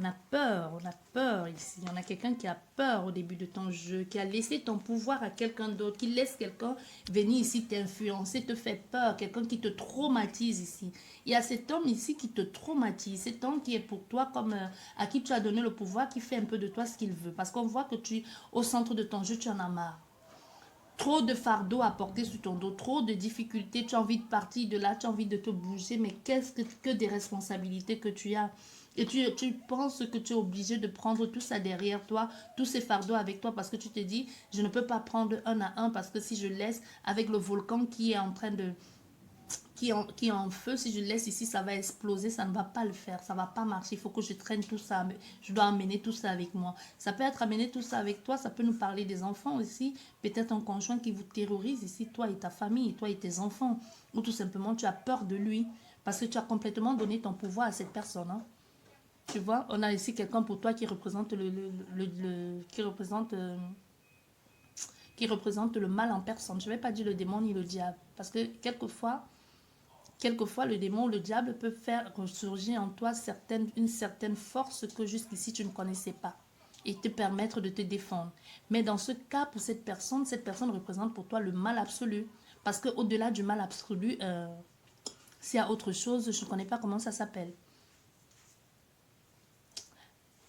On a peur ici. On a quelqu'un qui a peur au début de ton jeu, qui a laissé ton pouvoir à quelqu'un d'autre, qui laisse quelqu'un venir ici t'influencer, te fait peur, quelqu'un qui te traumatise ici. Il y a cet homme ici qui te traumatise, cet homme qui est pour toi comme à qui tu as donné le pouvoir, qui fait un peu de toi ce qu'il veut. Parce qu'on voit que tu, au centre de ton jeu, tu en as marre. Trop de fardeaux à porter sur ton dos, trop de difficultés, tu as envie de partir de là, tu as envie de te bouger, mais qu'est-ce que des responsabilités que tu as. Et tu penses que tu es obligé de prendre tout ça derrière toi, tous ces fardeaux avec toi, parce que tu te dis, je ne peux pas prendre un à un, parce que si je laisse avec le volcan qui est en train de, qui est en feu, si je laisse ici, ça va exploser, ça ne va pas le faire, ça ne va pas marcher, il faut que je traîne tout ça, je dois amener tout ça avec moi. Ça peut être amener tout ça avec toi, ça peut nous parler des enfants aussi, peut-être un conjoint qui vous terrorise ici, toi et ta famille, toi et tes enfants, ou tout simplement tu as peur de lui, parce que tu as complètement donné ton pouvoir à cette personne, hein. Tu vois, on a ici quelqu'un pour toi qui représente qui représente le mal en personne. Je ne vais pas dire le démon ni le diable, parce que quelquefois, le démon ou le diable peut faire ressurgir en toi une certaine force que jusqu'ici tu ne connaissais pas et te permettre de te défendre. Mais dans ce cas, pour cette personne représente pour toi le mal absolu. Parce qu'au-delà du mal absolu, s'il y a autre chose, je ne connais pas comment ça s'appelle.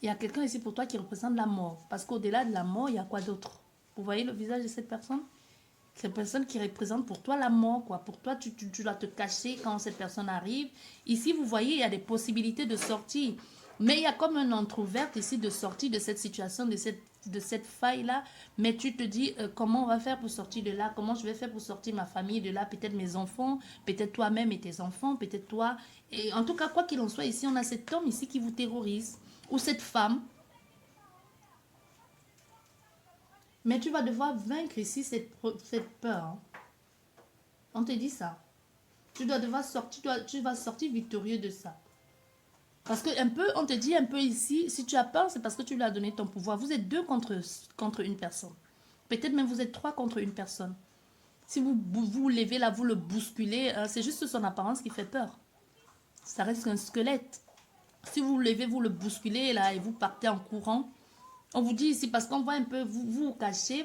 Il y a quelqu'un ici pour toi qui représente la mort. Parce qu'au-delà de la mort, il y a quoi d'autre? Vous voyez le visage de cette personne? Cette personne qui représente pour toi la mort, quoi. Pour toi, tu dois te cacher quand cette personne arrive. Ici, vous voyez, il y a des possibilités de sortie. Mais il y a comme un entrouverte ici de sortie de cette situation, de cette faille-là. Mais tu te dis, comment on va faire pour sortir de là? Comment je vais faire pour sortir ma famille de là? Peut-être mes enfants, peut-être toi-même et tes enfants, peut-être toi. Et en tout cas, quoi qu'il en soit, ici, on a cet homme ici qui vous terrorise. Ou cette femme. Mais tu vas devoir vaincre ici cette peur, hein. On te dit ça. Tu dois devoir sortir, tu vas sortir victorieux de ça. Parce que un peu, on te dit un peu ici, si tu as peur, c'est parce que tu lui as donné ton pouvoir. Vous êtes deux contre une personne. Peut-être même vous êtes trois contre une personne. Si vous levez là, vous le bousculez, c'est juste son apparence qui fait peur. Ça reste un squelette. Si vous levez, vous le bousculez là et vous partez en courant, on vous dit ici, parce qu'on voit un peu, vous cachez,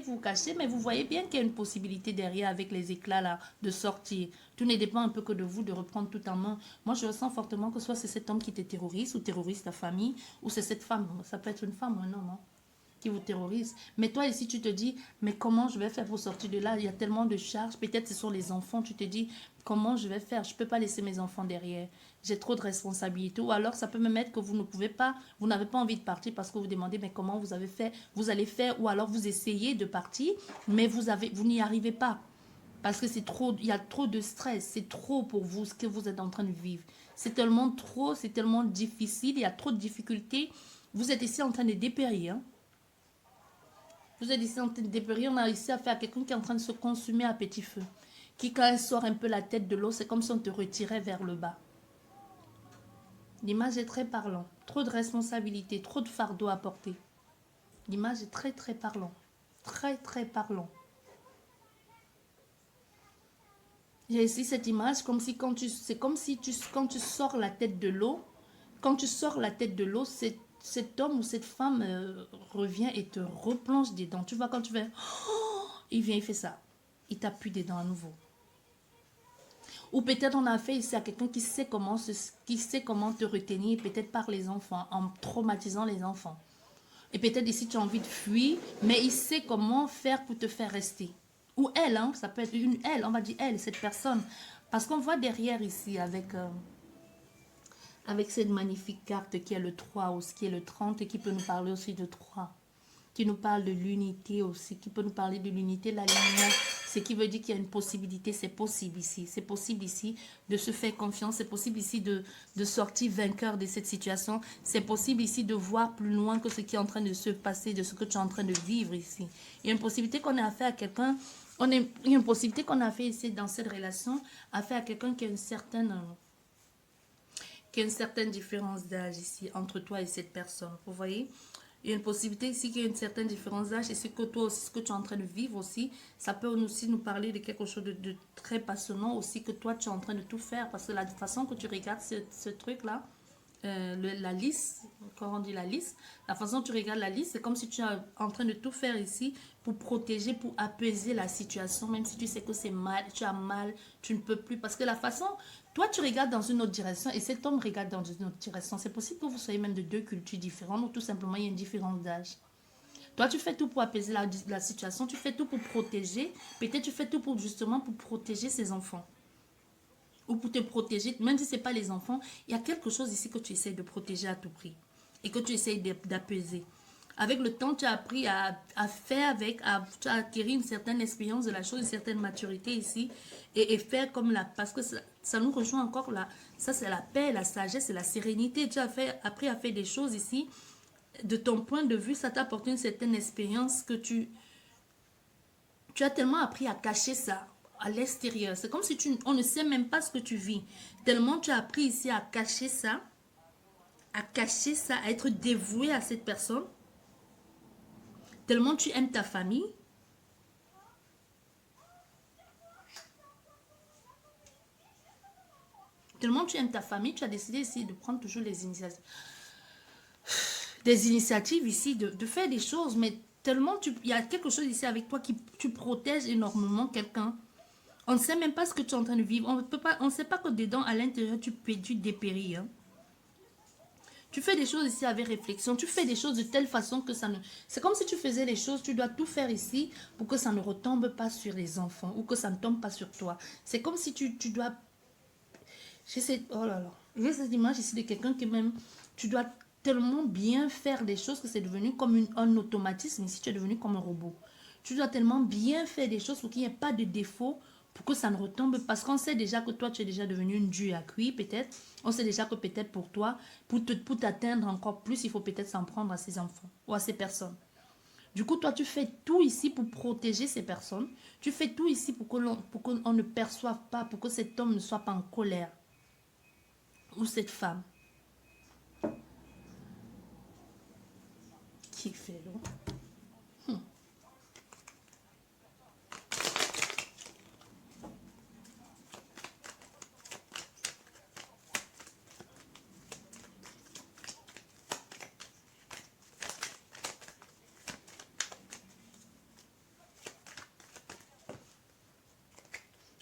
mais vous voyez bien qu'il y a une possibilité derrière avec les éclats là de sortir. Tout ne dépend un peu que de vous de reprendre tout en main. Moi, je ressens fortement que soit c'est cet homme qui te terrorise ou terrorise ta famille, ou c'est cette femme. Ça peut être une femme ou un homme, hein, qui vous terrorise. Mais toi ici, tu te dis, mais comment je vais faire pour sortir de là? Il y a tellement de charges. Peut-être ce sont les enfants. Tu te dis, comment je vais faire? Je ne peux pas laisser mes enfants derrière. J'ai trop de responsabilités. Ou alors, ça peut me mettre que vous ne pouvez pas, vous n'avez pas envie de partir parce que vous demandez, mais comment vous avez fait? Vous allez faire, ou alors vous essayez de partir, mais vous n'y arrivez pas. Parce que c'est trop, il y a trop de stress. C'est trop pour vous ce que vous êtes en train de vivre. C'est tellement trop, c'est tellement difficile. Il y a trop de difficultés. Vous êtes ici en train de dépérir, hein. Vous êtes ici en train de dépérir. On a réussi à faire quelqu'un qui est en train de se consumer à petit feu. Qui, quand elle sort un peu la tête de l'eau, c'est comme si on te retirait vers le bas. L'image est très parlant. Trop de responsabilités, trop de fardeau à porter. L'image est très très parlant. Très très parlant. J'ai ici cette image comme si c'est comme si quand tu sors la tête de l'eau, quand tu sors la tête de l'eau, cet homme ou cette femme revient et te replonge dedans. Tu vois quand tu fais il vient, il fait ça. Il t'appuie dedans à nouveau. Ou peut-être on a fait ici à quelqu'un qui sait comment te retenir, peut-être par les enfants, en traumatisant les enfants. Et peut-être ici tu as envie de fuir, mais il sait comment faire pour te faire rester. Ou elle, hein, ça peut être une elle, on va dire elle, cette personne. Parce qu'on voit derrière ici avec cette magnifique carte qui est le 3 ou qui est le 30 et qui peut nous parler aussi de 3. Qui nous parle de l'unité aussi, qui peut nous parler de l'unité, la lumière, ce qui veut dire qu'il y a une possibilité, c'est possible ici. C'est possible ici de se faire confiance, c'est possible ici de sortir vainqueur de cette situation. C'est possible ici de voir plus loin que ce qui est en train de se passer, de ce que tu es en train de vivre ici. Il y a une possibilité qu'on a affaire à quelqu'un, il y a une possibilité qu'on a fait ici dans cette relation, affaire à quelqu'un qui a une certaine différence d'âge ici entre toi et cette personne. Vous voyez? Il y a une possibilité ici qu'il y ait une certaine différence d'âge et ce que toi aussi, ce que tu es en train de vivre aussi, ça peut aussi nous parler de quelque chose de très passionnant aussi que toi tu es en train de tout faire parce que la façon que tu regardes ce truc-là, la liste, quand on dit la liste, la façon dont tu regardes la liste, c'est comme si tu es en train de tout faire ici pour protéger, pour apaiser la situation, même si tu sais que c'est mal, tu as mal, tu ne peux plus. Parce que la façon, toi tu regardes dans une autre direction et cet homme regarde dans une autre direction. C'est possible que vous soyez même de deux cultures différentes ou tout simplement il y a une différence d'âge. Toi, tu fais tout pour apaiser la situation, tu fais tout pour protéger, peut-être tu fais tout pour justement pour protéger ses enfants. Ou pour te protéger, même si ce n'est pas les enfants, il y a quelque chose ici que tu essaies de protéger à tout prix et que tu essaies d'apaiser. Avec le temps, tu as appris à faire avec, tu as acquis une certaine expérience de la chose, une certaine maturité ici et faire comme la... Parce que ça nous rejoint encore là. Ça, c'est la paix, la sagesse et la sérénité. Tu as appris à faire des choses ici. De ton point de vue, ça t'a apporté une certaine expérience que tu as tellement appris à cacher ça à l'extérieur. C'est comme si on ne sait même pas ce que tu vis. Tellement tu as appris ici à cacher ça, à être dévoué à cette personne. Tellement tu aimes ta famille. Tellement tu aimes ta famille, tu as décidé ici de prendre toujours les initiatives. Des initiatives ici, de faire des choses, mais tellement il y a quelque chose ici avec toi qui tu protèges énormément quelqu'un. On ne sait même pas ce que tu es en train de vivre. On ne sait pas que dedans, à l'intérieur, tu dépéris. Hein. Tu fais des choses ici avec réflexion. Tu fais des choses de telle façon que ça ne... C'est comme si tu faisais les choses, tu dois tout faire ici pour que ça ne retombe pas sur les enfants ou que ça ne tombe pas sur toi. C'est comme si tu dois... Oh là là. J'ai cette image ici de quelqu'un qui même... Tu dois tellement bien faire des choses que c'est devenu comme un automatisme. Ici, tu es devenu comme un robot. Tu dois tellement bien faire des choses pour qu'il n'y ait pas de défaut, pour que ça ne retombe. Parce qu'on sait déjà que toi, tu es déjà devenu une due à cuire, peut-être. On sait déjà que peut-être pour toi, pour t'atteindre encore plus, il faut peut-être s'en prendre à ces enfants ou à ces personnes. Du coup, toi, tu fais tout ici pour protéger ces personnes. Tu fais tout ici pour qu'on ne perçoive pas, pour que cet homme ne soit pas en colère. Ou cette femme. Qui fait l'eau?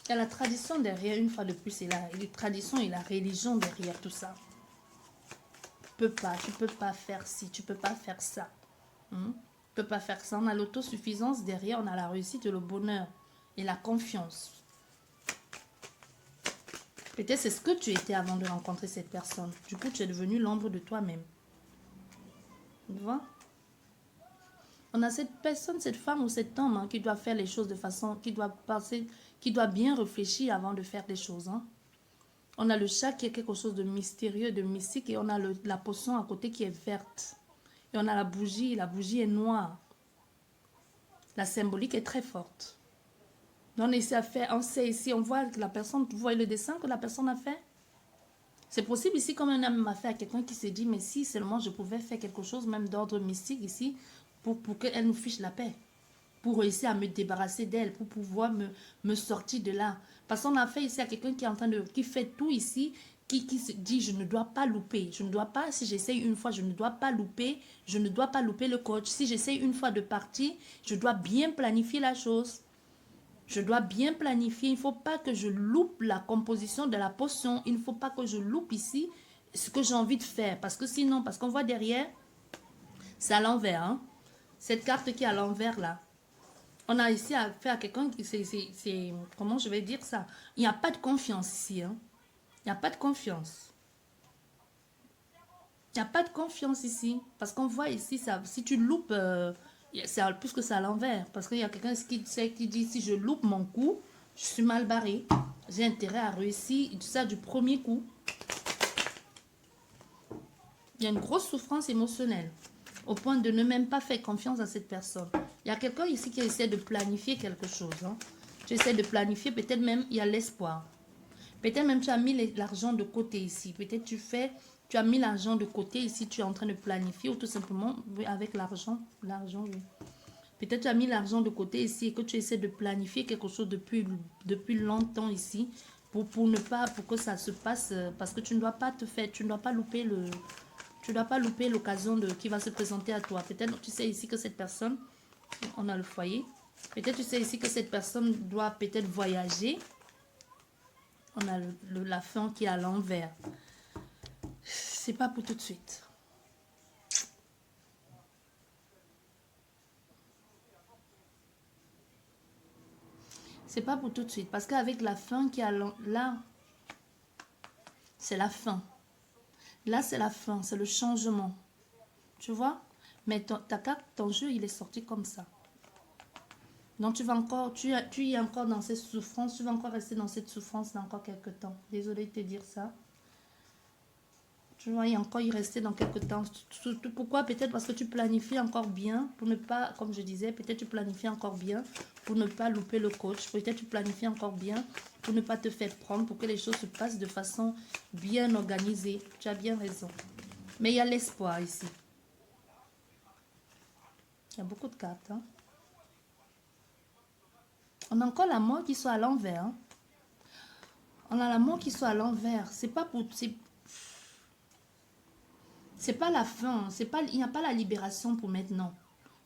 Il y a la tradition derrière, une fois de plus, et la tradition et la religion derrière tout ça. Tu peux pas faire ci, tu peux pas faire ça. Tu peux pas faire ça. On a l'autosuffisance derrière, on a la réussite et le bonheur et la confiance. Peut-être c'est ce que tu étais avant de rencontrer cette personne. Du coup, tu es devenu l'ombre de toi-même. Tu vois? On a cette personne, cette femme ou cet homme hein, qui doit faire les choses de façon, qui doit penser, qui doit bien réfléchir avant de faire des choses. Hein. On a le chat qui est quelque chose de mystérieux, de mystique, et on a la potion à côté qui est verte. Et on a la bougie est noire. La symbolique est très forte. Donc on sait ici, on voit que la personne, vous voyez le dessin que la personne a fait? C'est possible ici, comme on a même affaire à quelqu'un qui s'est dit, mais si seulement je pouvais faire quelque chose, même d'ordre mystique ici, pour qu'elle nous fiche la paix. Pour réussir à me débarrasser d'elle, pour pouvoir me sortir de là. Parce qu'on a fait ici à quelqu'un qui est en train de, qui fait tout ici, qui se dit je ne dois pas louper, je ne dois pas, si j'essaye une fois, je ne dois pas louper, je ne dois pas louper le coach. Si j'essaye une fois de partir, je dois bien planifier la chose. Je dois bien planifier, il ne faut pas que je loupe la composition de la potion, il ne faut pas que je loupe ici ce que j'ai envie de faire, parce que sinon, parce qu'on voit derrière, c'est à l'envers, hein? Cette carte qui est à l'envers là, on a ici à faire quelqu'un qui, c'est, comment je vais dire ça? Il n'y a pas de confiance ici, hein? Il n'y a pas de confiance. Il n'y a pas de confiance ici. Parce qu'on voit ici, ça, si tu loupes, c'est plus que ça à l'envers. Parce qu'il y a quelqu'un qui dit, si je loupe mon coup, je suis mal barré. J'ai intérêt à réussir ça du premier coup. Il y a une grosse souffrance émotionnelle. Au point de ne même pas faire confiance à cette personne. Il y a quelqu'un ici qui essaie de planifier quelque chose. Hein. Tu essaies de planifier, peut-être même il y a l'espoir. Peut-être même tu as mis l'argent de côté ici. Peut-être tu as mis l'argent de côté ici, tu es en train de planifier ou tout simplement avec l'argent. L'argent, oui. Peut-être tu as mis l'argent de côté ici et que tu essaies de planifier quelque chose depuis longtemps ici pour ne pas, pour que ça se passe, parce que tu ne dois pas te faire, tu ne dois pas louper l'occasion qui va se présenter à toi. Peut-être tu sais ici que cette personne, on a le foyer, peut-être tu sais ici que cette personne doit peut-être voyager. On a la fin qui est à l'envers. C'est pas pour tout de suite. C'est pas pour tout de suite. Parce qu'avec la fin qui est là, c'est la fin. Là, c'est la fin. C'est le changement. Tu vois? Mais ta carte, ton jeu, il est sorti comme ça. Donc, tu vas encore, tu es encore dans cette souffrance. Tu vas encore rester dans cette souffrance dans encore quelques temps. Désolée de te dire ça. Tu vois, il y a encore y rester dans quelques temps. Pourquoi? Peut-être parce que tu planifies encore bien pour ne pas, comme je disais, peut-être tu planifies encore bien pour ne pas louper le coach. Peut-être tu planifies encore bien pour ne pas te faire prendre, pour que les choses se passent de façon bien organisée. Tu as bien raison. Mais il y a l'espoir ici. Il y a beaucoup de cartes. Hein? On a encore la mort qui soit à l'envers. Hein? On a la mort qui soit à l'envers. C'est pas pour... C'est pas la fin. Il n'y a pas la libération pour maintenant.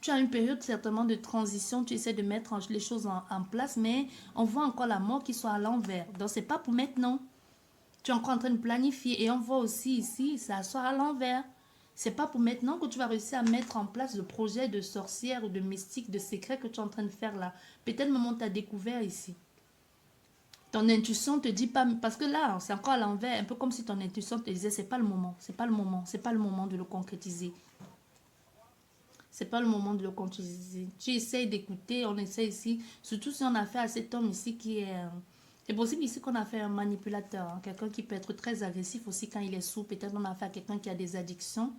Tu as une période certainement de transition. Tu essaies de mettre les choses en place. Mais on voit encore la mort qui soit à l'envers. Donc, c'est pas pour maintenant. Tu es encore en train de planifier. Et on voit aussi ici, ça soit à l'envers. C'est pas pour maintenant que tu vas réussir à mettre en place le projet de sorcière ou de mystique, de secret que tu es en train de faire là. Peut-être le moment où tu as découvert ici. Ton intuition te dit pas, parce que là, c'est encore à l'envers, un peu comme si ton intuition te disait, c'est pas le moment, c'est pas le moment, c'est pas le moment de le concrétiser. C'est pas le moment de le concrétiser. Tu essayes d'écouter, on essaie ici, surtout si on a fait à cet homme ici qui est... c'est possible ici qu'on a fait un manipulateur, hein, quelqu'un qui peut être très agressif aussi quand il est sourd. Peut-être on a fait à quelqu'un qui a des addictions,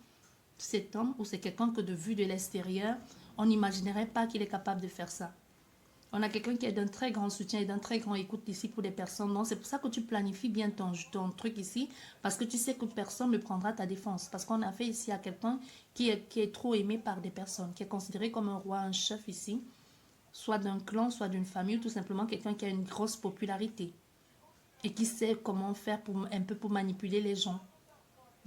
cet homme, ou c'est quelqu'un que de vue de l'extérieur, on n'imaginerait pas qu'il est capable de faire ça. On a quelqu'un qui est d'un très grand soutien et d'un très grand écoute ici pour les personnes. Donc, c'est pour ça que tu planifies bien ton truc ici. Parce que tu sais que personne ne prendra ta défense. Parce qu'on a fait ici à quelqu'un qui est trop aimé par des personnes. Qui est considéré comme un roi, un chef ici. Soit d'un clan, soit d'une famille. Ou tout simplement quelqu'un qui a une grosse popularité. Et qui sait comment faire un peu pour manipuler les gens.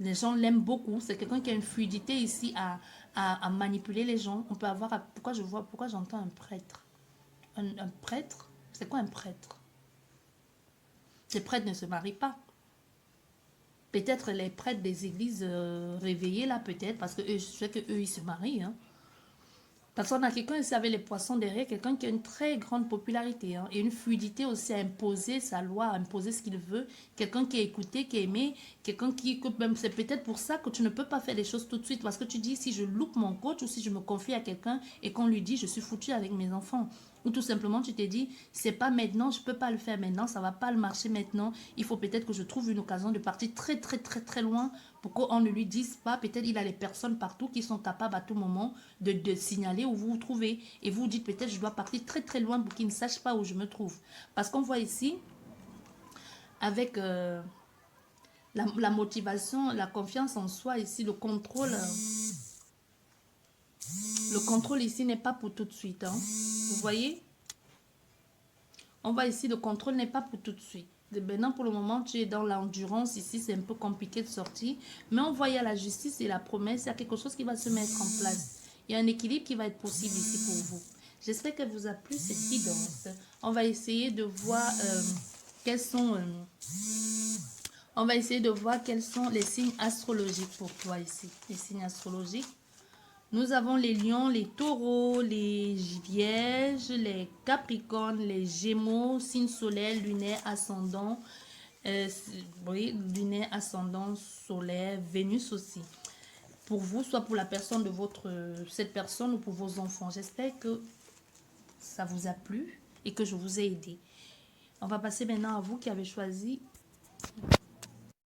Les gens l'aiment beaucoup. C'est quelqu'un qui a une fluidité ici à manipuler les gens. On peut avoir... Pourquoi j'entends un prêtre? Un prêtre? C'est quoi un prêtre? Les prêtres ne se marient pas. Peut-être les prêtres des églises réveillées là, peut-être, parce que je sais qu'eux, ils se marient. Hein. Parce qu'on a quelqu'un ici avec les poissons derrière, quelqu'un qui a une très grande popularité hein, et une fluidité aussi à imposer sa loi, à imposer ce qu'il veut. Quelqu'un qui est écouté, qui est aimé, quelqu'un même c'est peut-être pour ça que tu ne peux pas faire les choses tout de suite. Parce que tu dis, si je loupe mon coach ou si je me confie à quelqu'un et qu'on lui dit, je suis foutu avec mes enfants. Ou tout simplement, tu te dis, c'est pas maintenant, je peux pas le faire maintenant, ça va pas le marcher maintenant. Il faut peut-être que je trouve une occasion de partir très, très, très, très loin pour qu'on ne lui dise pas. Peut-être il a les personnes partout qui sont capables à tout moment de signaler où vous vous trouvez. Et vous dites, peut-être je dois partir très, très loin pour qu'il ne sache pas où je me trouve. Parce qu'on voit ici, avec la motivation, la confiance en soi ici, le contrôle. Le contrôle ici n'est pas pour tout de suite. Hein. Vous voyez? On voit ici, le contrôle n'est pas pour tout de suite. Maintenant, pour le moment, tu es dans l'endurance. Ici, c'est un peu compliqué de sortir. Mais on voit, il y a la justice et la promesse. Il y a quelque chose qui va se mettre en place. Il y a un équilibre qui va être possible ici pour vous. J'espère qu'elle vous a plu cette guidance. On va essayer de voir quels sont... on va essayer de voir quels sont les signes astrologiques pour toi ici. Les signes astrologiques. Nous avons les lions, les taureaux, les vierges, les capricornes, les gémeaux, signe solaire, lunaire, ascendant. Oui, lunaire, ascendant, solaire, Vénus aussi. Pour vous, soit pour la personne de cette personne ou pour vos enfants. J'espère que ça vous a plu et que je vous ai aidé. On va passer maintenant à vous qui avez choisi